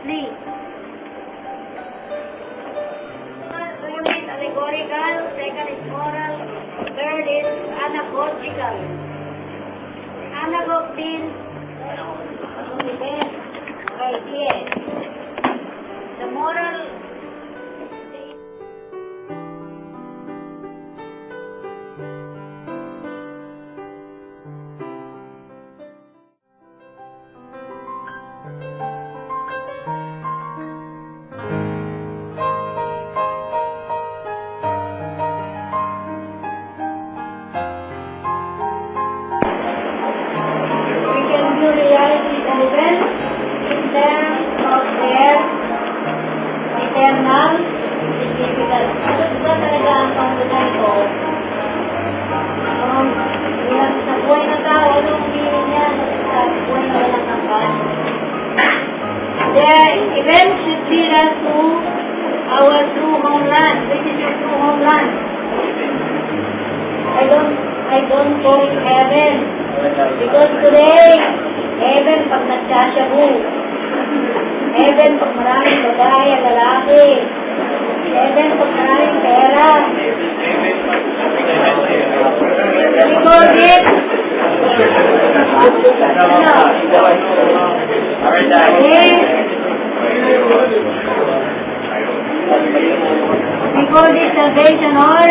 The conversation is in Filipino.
3. First is allegorical, second is moral, third is anagogical. Anagog means event, ideas. The moral reality elements in terms of their eternal significance. Ano ba talaga ang panggunan ko? Bilang sa buhay na tao, anong meaning niya sa buhay na walang hanggan? The event should lead us to our true homeland. This is your true homeland. I don't call it heaven. Because today, heaven pag nagsasyabu. Heaven pag maraming babae at lalaki. Heaven pag maraming pera. We call it we call it salvation or